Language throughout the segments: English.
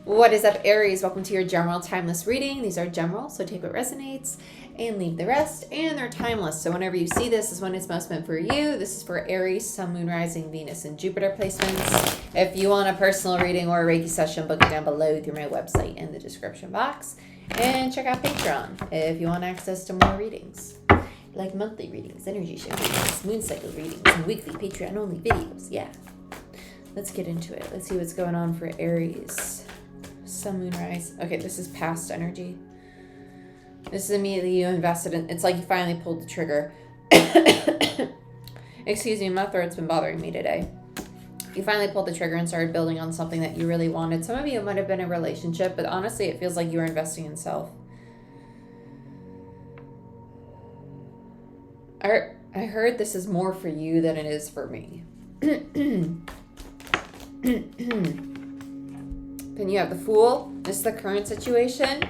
What is up, Aries? Welcome to your general timeless reading. These are general, so take what resonates and leave the rest, and they're timeless. So whenever you see this is when it's most meant for you. This is for Aries, Sun, Moon, Rising, Venus, and Jupiter placements. If you want a personal reading or a Reiki session, book it down below through my website in the description box. And check out Patreon if you want access to more readings. Like monthly readings, energy shift readings, moon cycle readings, and weekly Patreon-only videos. Yeah. Let's get into it. Let's see what's going on for Aries. Sun, Moon, Rise. Okay, this is past energy. This is immediately you invested in. It's like you finally pulled the trigger. Excuse me, my throat's been bothering me today. You finally pulled the trigger and started building on something that you really wanted. Some of you, it might have been a relationship, but honestly, it feels like you were investing in self. I heard this is more for you than it is for me. Then you have the Fool. This is the current situation.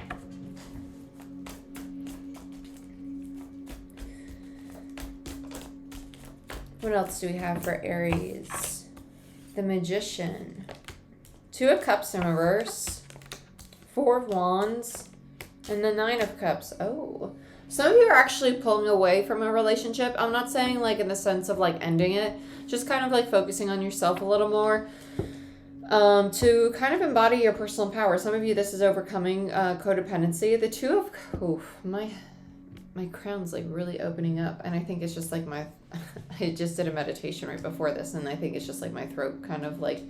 What else do we have for Aries? The Magician. 2 of Cups in reverse. 4 of Wands. And the 9 of Cups. Oh. Some of you are actually pulling away from a relationship. I'm not saying like in the sense of like ending it. Just kind of like focusing on yourself a little more. To kind of embody your personal power. Some of you, this is overcoming codependency. The 2 of... Oof, my crown's like really opening up. And I think it's just like I just did a meditation right before this. And I think it's just like my throat kind of like...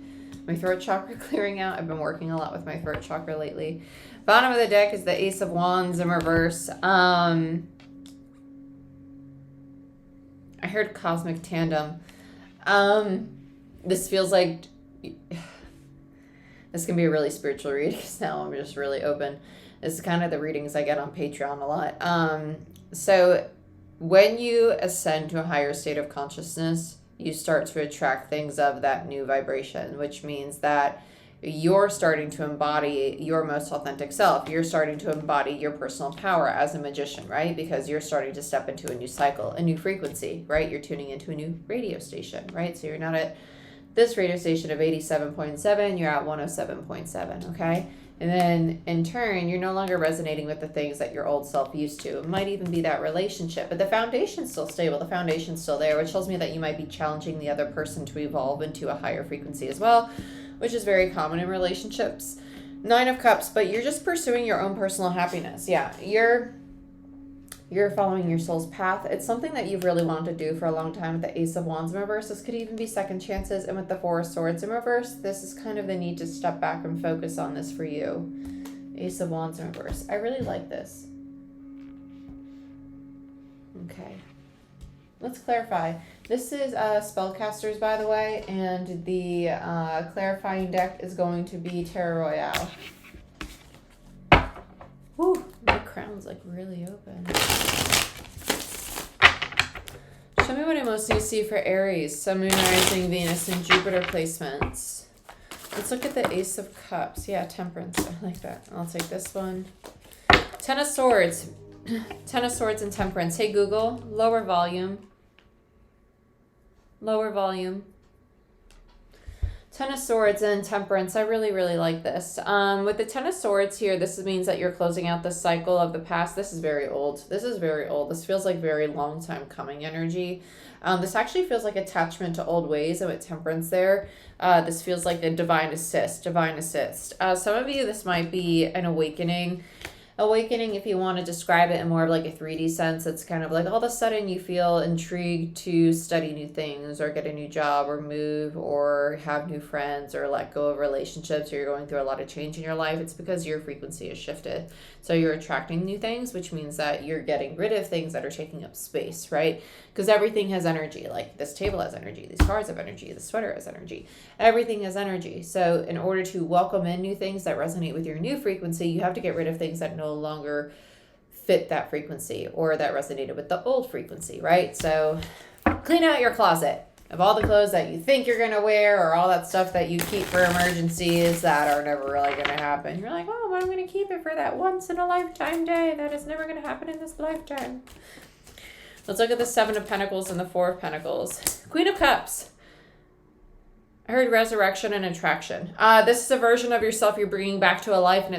My throat chakra clearing out. I've been working a lot with my throat chakra lately. Bottom of the deck is the Ace of Wands in reverse. I heard Cosmic Tandem. This feels like... This can be a really spiritual reading because now I'm just really open. This is kind of the readings I get on Patreon a lot. So when you ascend to a higher state of consciousness, you start to attract things of that new vibration, which means that you're starting to embody your most authentic self. You're starting to embody your personal power as a magician, right? Because you're starting to step into a new cycle, a new frequency, right? You're tuning into a new radio station, right? So you're not at this radio station of 87.7, you're at 107.7, okay? And then in turn, you're no longer resonating with the things that your old self used to. It might even be that relationship, but the foundation's still stable. The foundation's still there, which tells me that you might be challenging the other person to evolve into a higher frequency as well, which is very common in relationships. 9 of Cups, but you're just pursuing your own personal happiness. Yeah, you're following your soul's path. It's something that you've really wanted to do for a long time with the Ace of Wands in reverse. This could even be second chances. And with the 4 of Swords in reverse, this is kind of the need to step back and focus on this for you. Ace of Wands in reverse. I really like this. Okay. Let's clarify. This is Spellcasters, by the way, and the clarifying deck is going to be Tarot Royale. Whew, my crown's like really open. Show me what I most need to see for Aries, Sun, Moon, Rising, Venus, and Jupiter placements. Let's look at the Ace of Cups. Yeah, Temperance. I like that. I'll take this one. 10 of Swords. 10 of Swords and Temperance. Hey, Google, lower volume. Lower volume. 10 of Swords and Temperance. I really, really like this. With the 10 of Swords here, this means that you're closing out the cycle of the past. This is very old. This is very old. This feels like very long time coming energy. This actually feels like attachment to old ways. And with Temperance there, this feels like a divine assist. Divine assist. Some of you, this might be an awakening. Awakening, if you want to describe it in more of like a 3D sense, it's kind of like all of a sudden you feel intrigued to study new things or get a new job or move or have new friends or let go of relationships, or you're going through a lot of change in your life. It's because your frequency has shifted. So you're attracting new things, which means that you're getting rid of things that are taking up space, right? Because everything has energy. Like this table has energy, these cards have energy, the sweater has energy. Everything has energy. So in order to welcome in new things that resonate with your new frequency, you have to get rid of things that no longer fit that frequency or that resonated with the old frequency, right? So clean out your closet of all the clothes that you think you're going to wear or all that stuff that you keep for emergencies that are never really going to happen. You're like, oh, I'm going to keep it for that once in a lifetime day that is never going to happen in this lifetime. Let's look at the 7 of Pentacles and the 4 of Pentacles. Queen of Cups. I heard resurrection and attraction. This is a version of yourself you're bringing back to life, and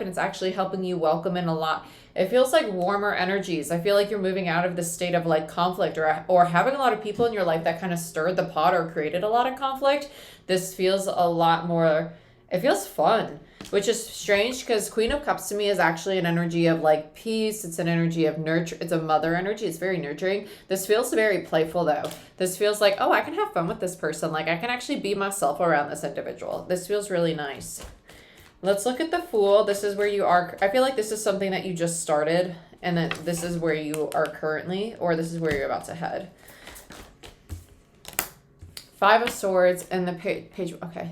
it's actually helping you welcome in a lot. It feels like warmer energies. I feel like you're moving out of this state of like conflict or having a lot of people in your life that kind of stirred the pot or created a lot of conflict. This feels a lot more, it feels fun, which is strange because Queen of Cups to me is actually an energy of like peace. It's an energy of nurture. It's a mother energy. It's very nurturing. This feels very playful though. This feels like, oh, I can have fun with this person. Like I can actually be myself around this individual. This feels really nice. Let's look at the Fool. This is where you are. I feel like this is something that you just started and that this is where you are currently, or this is where you're about to head. Five of Swords and the page. Okay.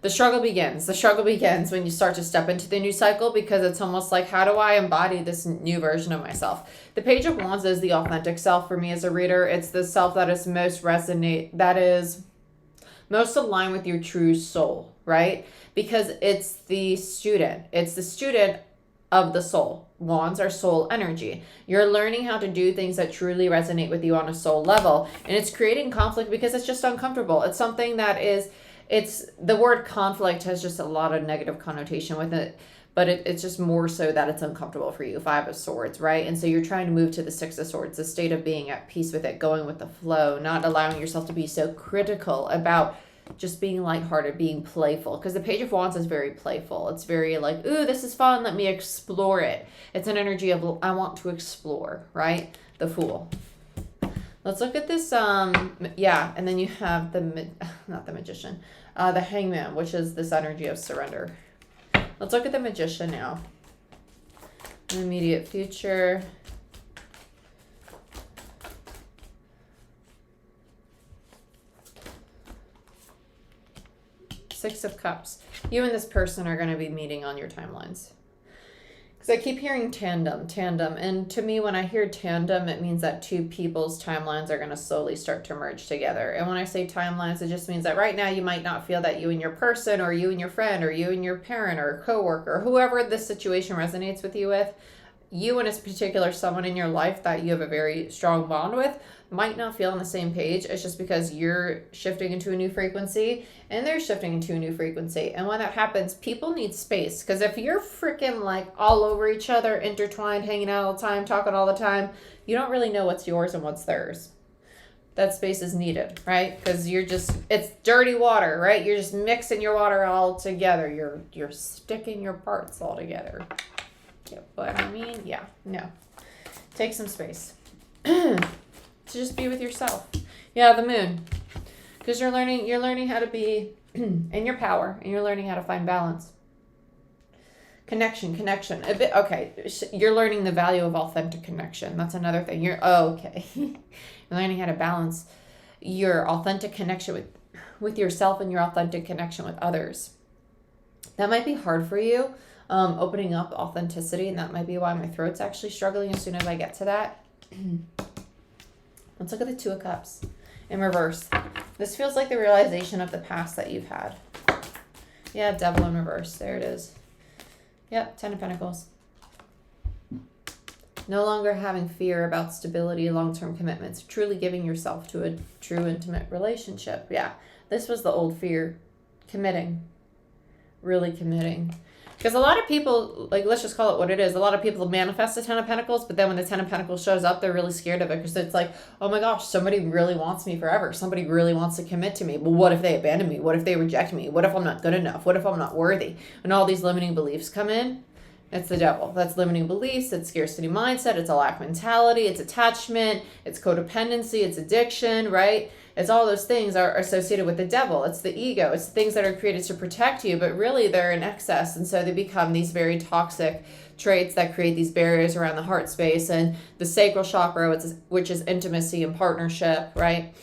The struggle begins. The struggle begins when you start to step into the new cycle, because it's almost like, how do I embody this new version of myself? The Page of Wands is the authentic self for me as a reader. It's the self that is most most aligned with your true soul, right? Because it's the student. It's the student of the soul. Wands are soul energy. You're learning how to do things that truly resonate with you on a soul level. And it's creating conflict because it's just uncomfortable. It's something that is, it's the word conflict has just a lot of negative connotation with it, but it's just more so that it's uncomfortable for you. Five of Swords, right? And so you're trying to move to the Six of Swords, the state of being at peace with it, going with the flow, not allowing yourself to be so critical about just being lighthearted, being playful. Because the Page of Wands is very playful. It's very like, ooh, this is fun. Let me explore it. It's an energy of, I want to explore, right? The Fool. Let's look at this. Yeah. And then you have not the Magician, the Hangman, which is this energy of surrender. Let's look at the Magician now. The immediate future. Six of Cups. You and this person are going to be meeting on your timelines. Because I keep hearing tandem. And to me, when I hear tandem, it means that two people's timelines are going to slowly start to merge together. And when I say timelines, it just means that right now you might not feel that you and your person, or you and your friend, or you and your parent, or coworker, whoever this situation resonates with you with, you and a particular someone in your life that you have a very strong bond with might not feel on the same page. It's just because you're shifting into a new frequency and they're shifting into a new frequency. And when that happens, people need space. Because if you're freaking like all over each other, intertwined, hanging out all the time, talking all the time, you don't really know what's yours and what's theirs. That space is needed, right? Because it's dirty water, right? You're just mixing your water all together. You're sticking your parts all together. But I mean, yeah, no. Take some space. To just be with yourself. Yeah, the Moon. Because you're learning how to be in your power, and you're learning how to find balance. Connection. A bit, okay. You're learning the value of authentic connection. That's another thing. You're learning how to balance your authentic connection with yourself and your authentic connection with others. That might be hard for you. Opening up authenticity, and that might be why my throat's actually struggling as soon as I get to that. Let's look at the Two of Cups in reverse. This feels like the realization of the past that you've had. Yeah, Devil in reverse. There it is. Yep, Ten of Pentacles. No longer having fear about stability, long-term commitments, truly giving yourself to a true intimate relationship. Yeah, this was the old fear. Committing. Really committing. Because a lot of people, like, let's just call it what it is. A lot of people manifest the Ten of Pentacles, but then when the Ten of Pentacles shows up, they're really scared of it because it's like, oh my gosh, somebody really wants me forever. Somebody really wants to commit to me. But what if they abandon me? What if they reject me? What if I'm not good enough? What if I'm not worthy? And all these limiting beliefs come in. It's the devil. That's limiting beliefs. It's scarcity mindset. It's a lack mentality. It's attachment. It's codependency. It's addiction, right? It's all those things are associated with the devil. It's the ego. It's things that are created to protect you, but really they're in excess. And so they become these very toxic traits that create these barriers around the heart space and the sacral chakra, which is intimacy and partnership, right?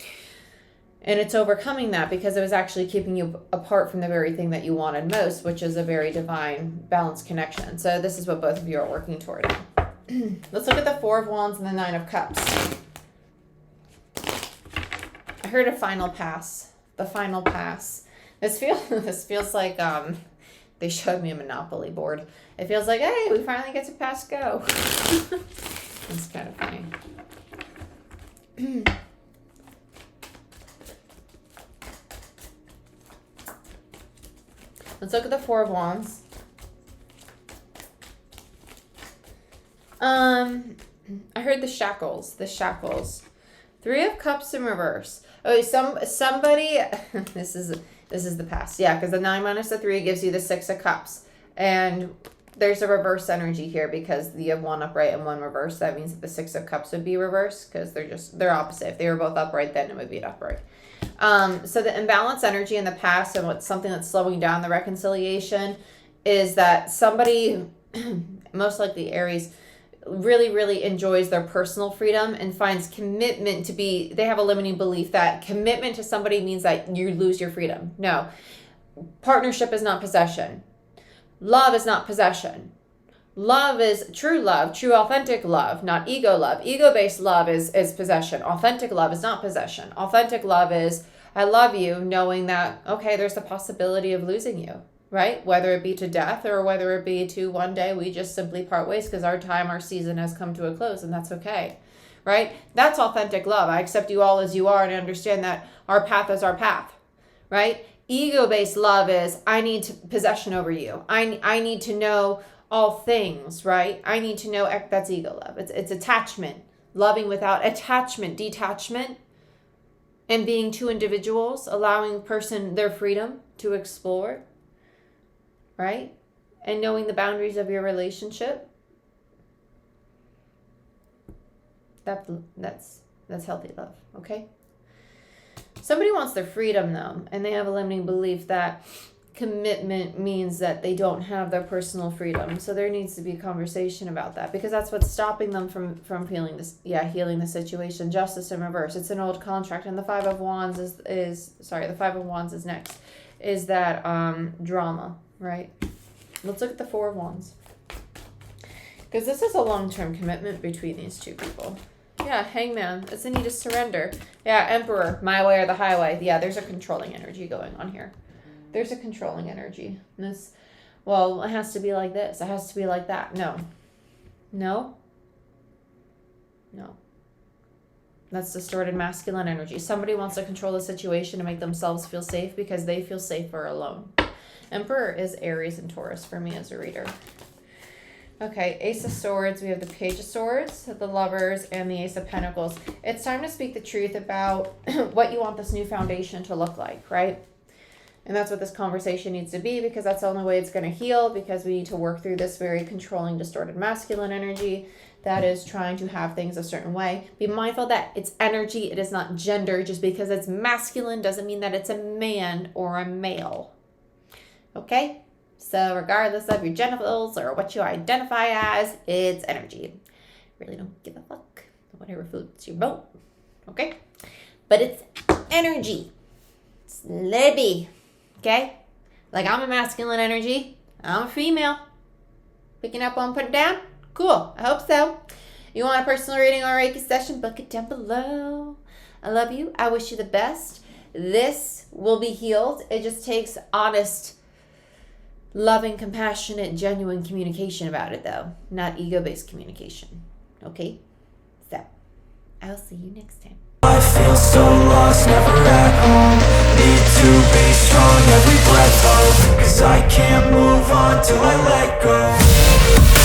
And it's overcoming that because it was actually keeping you apart from the very thing that you wanted most, which is a very divine, balanced connection. So this is what both of you are working toward. Let's look at the Four of Wands and the Nine of Cups. I heard a final pass. The final pass. This feels like they showed me a Monopoly board. It feels like, hey, we finally get to pass go. It's kind of funny. Let's look at the Four of Wands. I heard the shackles. The shackles. Three of Cups in reverse. Oh, somebody. This is the past. Yeah, because the 9 minus the 3 gives you the 6 of Cups, and there's a reverse energy here because you have one upright and one reverse. That means that the 6 of Cups would be reversed because they're opposite. If they were both upright, then it would be an upright. So the imbalanced energy in the past and what's something that's slowing down the reconciliation is that somebody, most likely Aries, really, really enjoys their personal freedom and finds commitment to be, they have a limiting belief that commitment to somebody means that you lose your freedom. No. Partnership is not possession. Love is not possession. Love is true authentic love, not ego love. Ego-based love is possession. Authentic love is not possession. Authentic love is, I love you, knowing that, okay, there's the possibility of losing you, right? Whether it be to death or whether it be to one day we just simply part ways because our season has come to a close, and that's okay, right? That's authentic love. I accept you all as you are and understand that our path is our path, right? Ego-based love is, I need possession over you. I need to know all things, right? I need to know, that's ego love. It's attachment, loving without attachment, detachment, and being two individuals, allowing a person their freedom to explore, right? And knowing the boundaries of your relationship. That's healthy love, okay? Somebody wants their freedom though, and they have a limiting belief that commitment means that they don't have their personal freedom. So there needs to be a conversation about that because that's what's stopping them from healing the situation. Justice in reverse. It's an old contract, and the Five of Wands the Five of Wands is next. Is that drama, right? Let's look at the Four of Wands. Because this is a long-term commitment between these two people. Yeah, Hangman. It's a need to surrender. Yeah, Emperor. My way or the highway. Yeah, there's a controlling energy going on here. There's a controlling energy. And this, well, it has to be like this. It has to be like that. No. No. No. That's distorted masculine energy. Somebody wants to control the situation to make themselves feel safe because they feel safer alone. Emperor is Aries and Taurus for me as a reader. Okay, Ace of Swords. We have the Page of Swords, the Lovers, and the Ace of Pentacles. It's time to speak the truth about what you want this new foundation to look like, right? And that's what this conversation needs to be because that's the only way it's going to heal, because we need to work through this very controlling, distorted masculine energy that is trying to have things a certain way. Be mindful that it's energy. It is not gender. Just because it's masculine doesn't mean that it's a man or a male. Okay? So regardless of your genitals or what you identify as, it's energy. Really don't give a fuck. Whatever floats your boat. Okay? But it's energy. It's let it be. Okay? Like I'm a masculine energy. I'm a female. Picking up on, put it down? Cool. I hope so. You want a personal reading or Reiki session? Book it down below. I love you. I wish you the best. This will be healed. It just takes honest, loving, compassionate, genuine communication about it, though. Not ego-based communication. Okay? So, I'll see you next time. I feel so lost, never at home. Need to be strong, every breath hold. 'Cause I can't move on till I let go.